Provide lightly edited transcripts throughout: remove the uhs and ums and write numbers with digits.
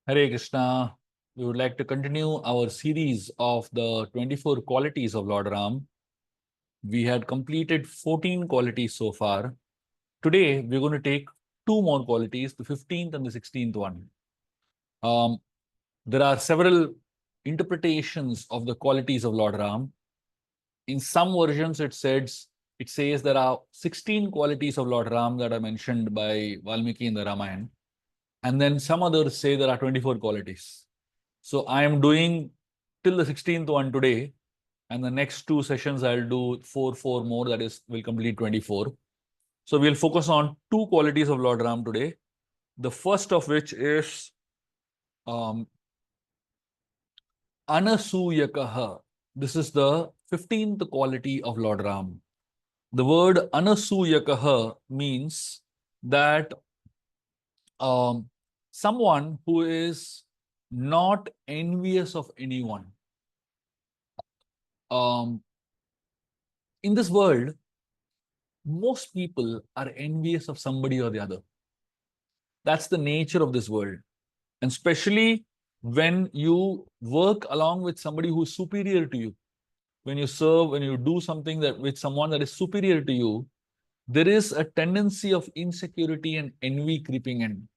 Hare Krishna. We would like to continue our series of the 24 qualities of Lord Ram. We had completed 14 qualities so far. Today, we're going to take two more qualities, the 15th and the 16th one. Um, there are several interpretations of the qualities of Lord Ram. In some versions, it says there are 16 qualities of Lord Ram that are mentioned by Valmiki in the Ramayana. And then some others say there are 24 qualities. So I am doing till the 16th one today, and the next two sessions I'll do four more. That is, will complete 24. So we'll focus on two qualities of Lord Ram today. The first of which is um, Anasuyakaha. This is the 15th quality of Lord Ram. The word Anasuyakaha means that um, someone who is not envious of anyone. Um, in this world, most people are envious of somebody or the other. That's the nature of this world. And especially when you work along with somebody who's superior to you, when you serve, when you do something that with someone that is superior to you, there is a tendency of insecurity and envy creeping in.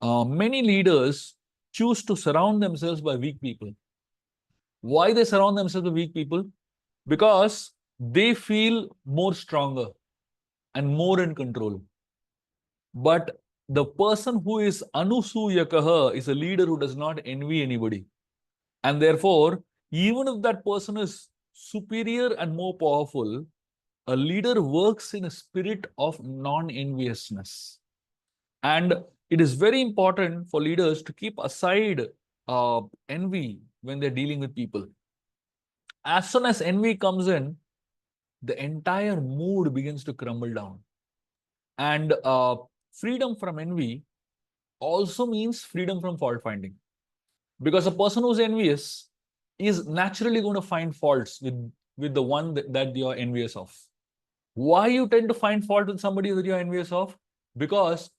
Many leaders choose to surround themselves by weak people. Why they surround themselves with weak people? Because they feel more stronger and more in control. But the person who is Anusuyakaha is a leader who does not envy anybody. And therefore, even if that person is superior and more powerful, a leader works in a spirit of non-enviousness. And it is very important for leaders to keep aside envy when they're dealing with people. As soon as envy comes in, the entire mood begins to crumble down. And freedom from envy also means freedom from fault finding. Because a person who's envious is naturally going to find faults with the one that you're envious of. Why you tend to find fault with somebody that you're envious of? Because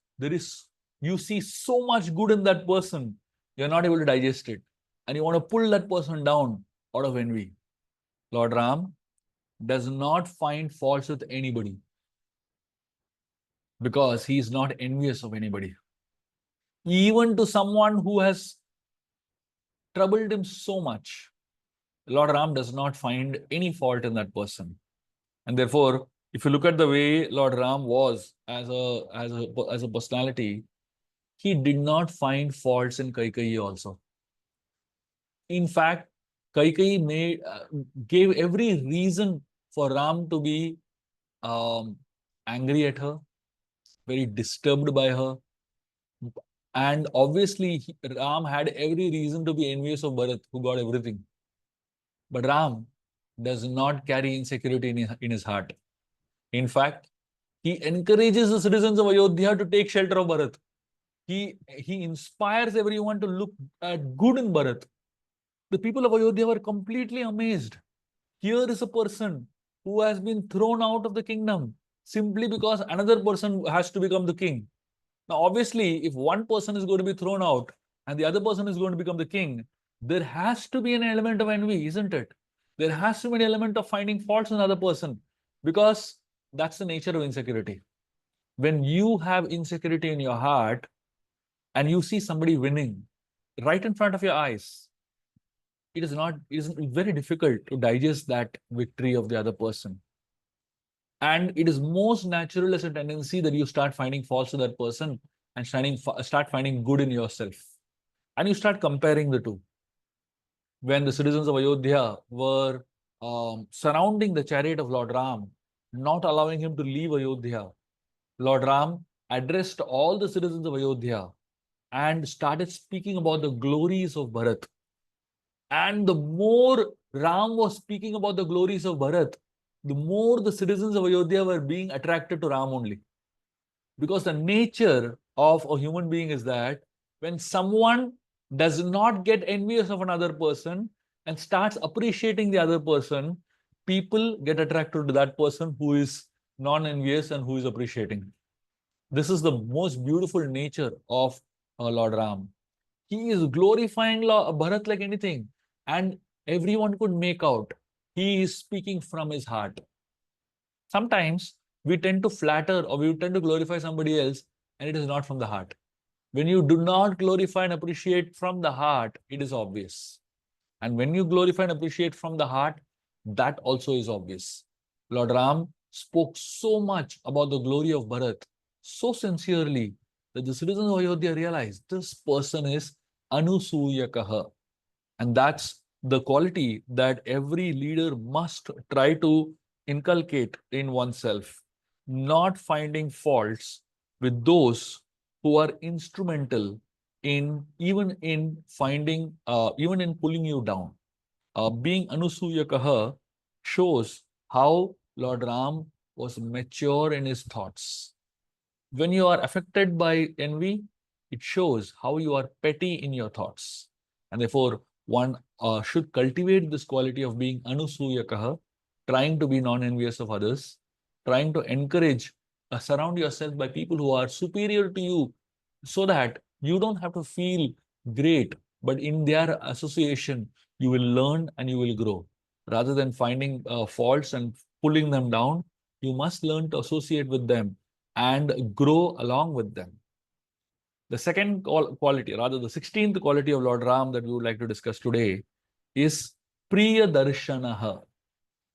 you see so much good in that person, you're not able to digest it. And you want to pull that person down out of envy. Lord Ram does not find faults with anybody because he is not envious of anybody. Even to someone who has troubled him so much, Lord Ram does not find any fault in that person. And therefore, if you look at the way Lord Ram was as a personality, he did not find faults in Kaikeyi also. In fact, Kaikeyi gave every reason for Ram to be um, angry at her, very disturbed by her. And obviously, Ram had every reason to be envious of Bharat, who got everything. But Ram does not carry insecurity in his heart. In fact, he encourages the citizens of Ayodhya to take shelter of Bharat. He inspires everyone to look at good in Bharat. The people of Ayodhya were completely amazed. Here is a person who has been thrown out of the kingdom simply because another person has to become the king. Now, obviously, if one person is going to be thrown out and the other person is going to become the king, there has to be an element of envy, isn't it? There has to be an element of finding faults in another person because that's the nature of insecurity. When you have insecurity in your heart and you see somebody winning right in front of your eyes, it is very difficult to digest that victory of the other person. And it is most natural as a tendency that you start finding faults in that person and start finding good in yourself. And you start comparing the two. When the citizens of Ayodhya were surrounding the chariot of Lord Ram, not allowing him to leave Ayodhya, Lord Ram addressed all the citizens of Ayodhya and started speaking about the glories of Bharat. And the more Ram was speaking about the glories of Bharat, the more the citizens of Ayodhya were being attracted to Ram only. Because the nature of a human being is that when someone does not get envious of another person and starts appreciating the other person, people get attracted to that person who is non-envious and who is appreciating. This is the most beautiful nature of Lord Ram. He is glorifying Bharat like anything. And everyone could make out he is speaking from his heart. Sometimes we tend to flatter or we tend to glorify somebody else, and it is not from the heart. When you do not glorify and appreciate from the heart, it is obvious. And when you glorify and appreciate from the heart, that also is obvious. Lord Ram spoke so much about the glory of Bharat, so sincerely, that the citizens of Ayodhya realized this person is Anusuyakaha. And that's the quality that every leader must try to inculcate in oneself, not finding faults with those who are instrumental in even in pulling you down. Being Anusuyakaha shows how Lord Ram was mature in his thoughts. When you are affected by envy, it shows how you are petty in your thoughts. And therefore, one should cultivate this quality of being Anusuyakaha, trying to be non-envious of others, trying to encourage, surround yourself by people who are superior to you so that you don't have to feel great, but in their association, you will learn and you will grow. Rather than finding faults and pulling them down, you must learn to associate with them and grow along with them. The second quality, rather the 16th quality of Lord Ram that we would like to discuss today is Priya Darshanaha.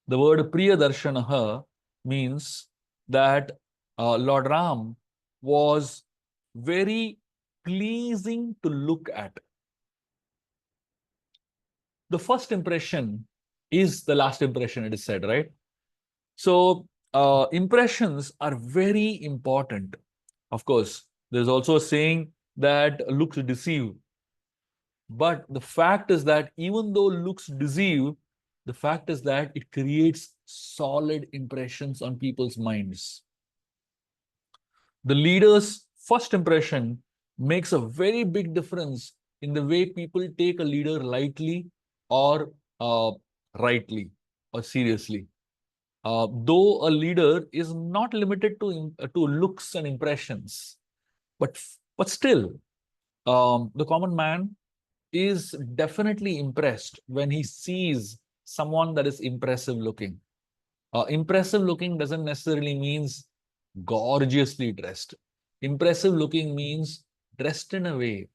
The word Priya Darshanaha means that Lord Ram was very pleasing to look at. The first impression is the last impression, it is said, right? So impressions are very important. Of course, there's also a saying that looks deceive. But the fact is that even though looks deceive, the fact is that it creates solid impressions on people's minds. The leader's first impression makes a very big difference in the way people take a leader lightly or rightly or seriously. Though a leader is not limited to looks and impressions, but still, the common man is definitely impressed when he sees someone that is impressive looking. Impressive looking doesn't necessarily means gorgeously dressed. Impressive looking means dressed in a way,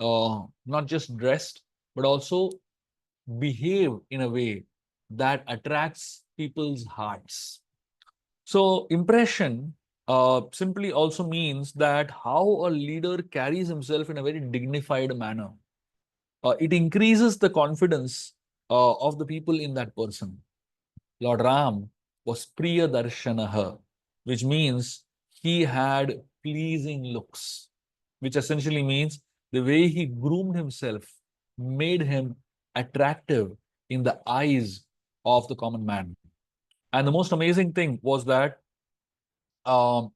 not just dressed, but also behave in a way that attracts people's hearts. So, impression simply also means that how a leader carries himself in a very dignified manner. It increases the confidence of the people in that person. Lord Ram was Priya Darshanaha, which means he had pleasing looks, which essentially means the way he groomed himself made him attractive in the eyes of the common man. And the most amazing thing was that um,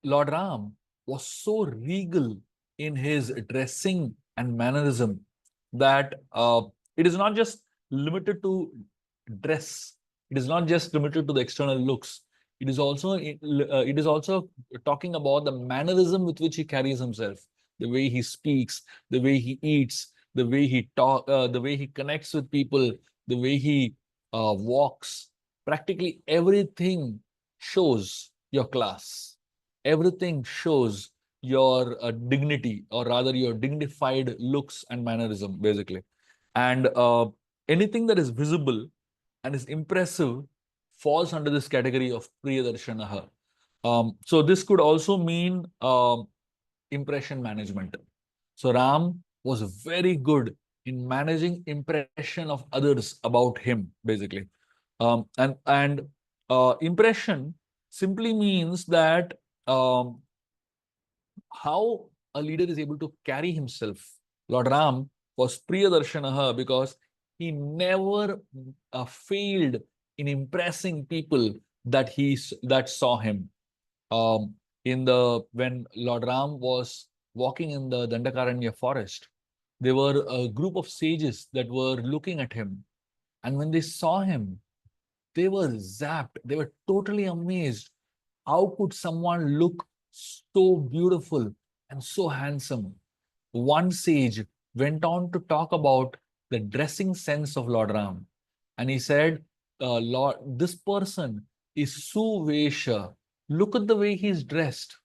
Lord Ram was so regal in his dressing and mannerism that it is not just limited to dress. It is not just limited to the external looks. It is also talking about the mannerism with which he carries himself, the way he speaks, the way he eats, the way he the way he connects with people, the way he walks. Practically everything shows your class. Everything shows your dignity, or rather your dignified looks and mannerism, basically. And anything that is visible and is impressive falls under this category of Priyadarshanaha. So this could also mean impression management. So Ram was very good in managing impression of others about him, basically. And impression simply means that um, how a leader is able to carry himself. Lord Ram was Priyadarshanaha because he never failed in impressing people that saw him. Um, in the when Lord Ram was walking in the Dandakaranya forest, there were a group of sages that were looking at him, and when they saw him, they were zapped. They were totally amazed. How could someone look so beautiful and so handsome? one sage went on to talk about the dressing sense of Lord Ram. And he said, Lord, this person is Suvesha. Look at the way he's dressed.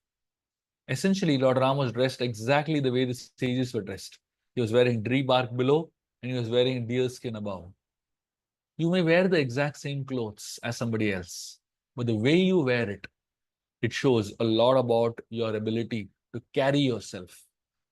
Essentially, Lord Ram was dressed exactly the way the sages were dressed. He was wearing tree bark below and he was wearing deer skin above. You may wear the exact same clothes as somebody else, but the way you wear it, it shows a lot about your ability to carry yourself.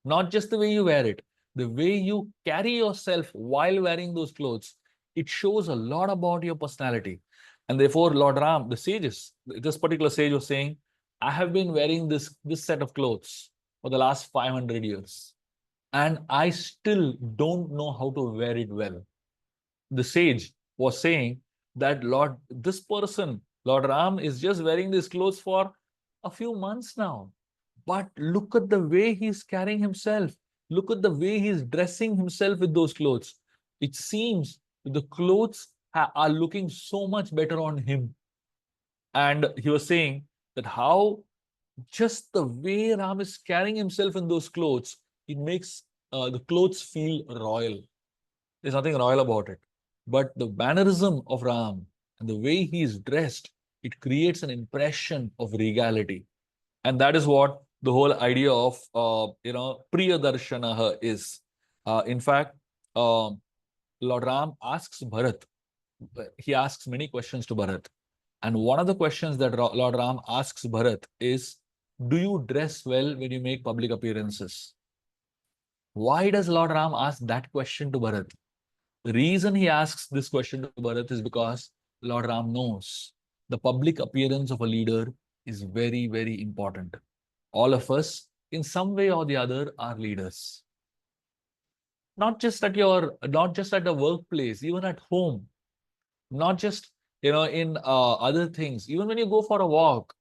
Not just the way you wear it, the way you carry yourself while wearing those clothes, it shows a lot about your personality. And therefore, Lord Ram, the sages, this particular sage was saying, I have been wearing this set of clothes for the last 500 years, and I still don't know how to wear it well. The sage was saying that this person, Lord Ram, is just wearing these clothes for a few months now. But look at the way he's carrying himself. Look at the way he's dressing himself with those clothes. It seems the clothes are looking so much better on him. And he was saying that how just the way Ram is carrying himself in those clothes, it makes the clothes feel royal. There's nothing royal about it. But the mannerism of Ram and the way he is dressed, it creates an impression of regality. And that is what the whole idea of, Priya Darshanaha is. In fact, Lord Ram asks Bharat, he asks many questions to Bharat. And one of the questions that Lord Ram asks Bharat is, do you dress well when you make public appearances? Why does Lord Ram ask that question to Bharat? The reason he asks this question to Bharat is because Lord Ram knows the public appearance of a leader is very, very important. All of us, in some way or the other, are leaders. Not just at the workplace, even at home, not just in other things, even when you go for a walk,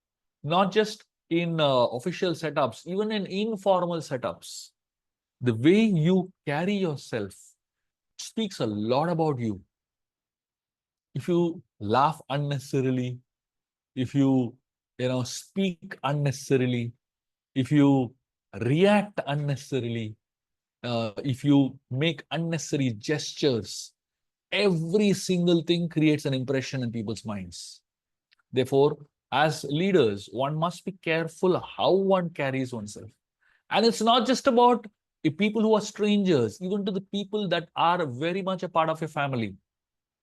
not just in official setups, even in informal setups. The way you carry yourself speaks a lot about you. If you laugh unnecessarily, if you speak unnecessarily, if you react unnecessarily, if you make unnecessary gestures, every single thing creates an impression in people's minds. Therefore, as leaders, one must be careful how one carries oneself. And it's not just about people who are strangers, even to the people that are very much a part of your family.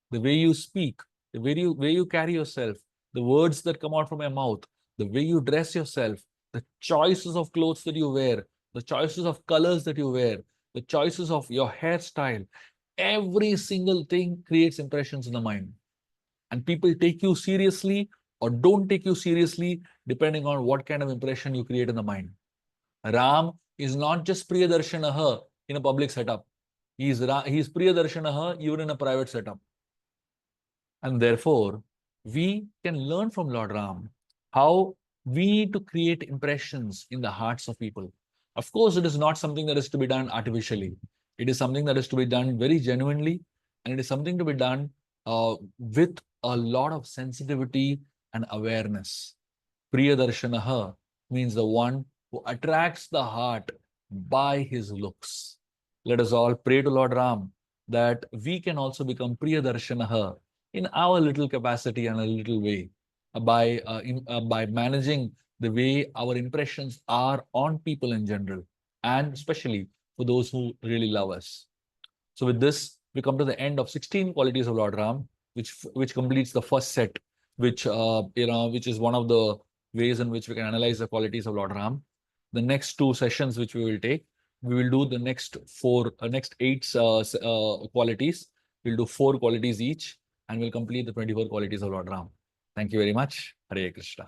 The way you speak, the way you carry yourself, the words that come out from your mouth, the way you dress yourself, the choices of clothes that you wear, the choices of colors that you wear, the choices of your hairstyle, every single thing creates impressions in the mind. And people take you seriously or don't take you seriously depending on what kind of impression you create in the mind. Ram is not just Priyadarshanaha in a public setup. He's Priyadarshanaha even in a private setup. And therefore, we can learn from Lord Ram how we need to create impressions in the hearts of people. Of course, it is not something that is to be done artificially. It is something that is to be done very genuinely, and it is something to be done with a lot of sensitivity and awareness. Priyadarshanaha means the one who attracts the heart by his looks. Let us all pray to Lord Ram that we can also become Priyadarshanaha in our little capacity and a little way by managing the way our impressions are on people in general, and especially for those who really love us. So with this, we come to the end of 16 qualities of Lord Ram, which completes the first set, which is one of the ways in which we can analyze the qualities of Lord Ram. The next two sessions which we will take, we will do the next eight qualities. We'll do 4 qualities each, and we'll complete the 24 qualities of Lord Ram. Thank you very much. Hare Krishna.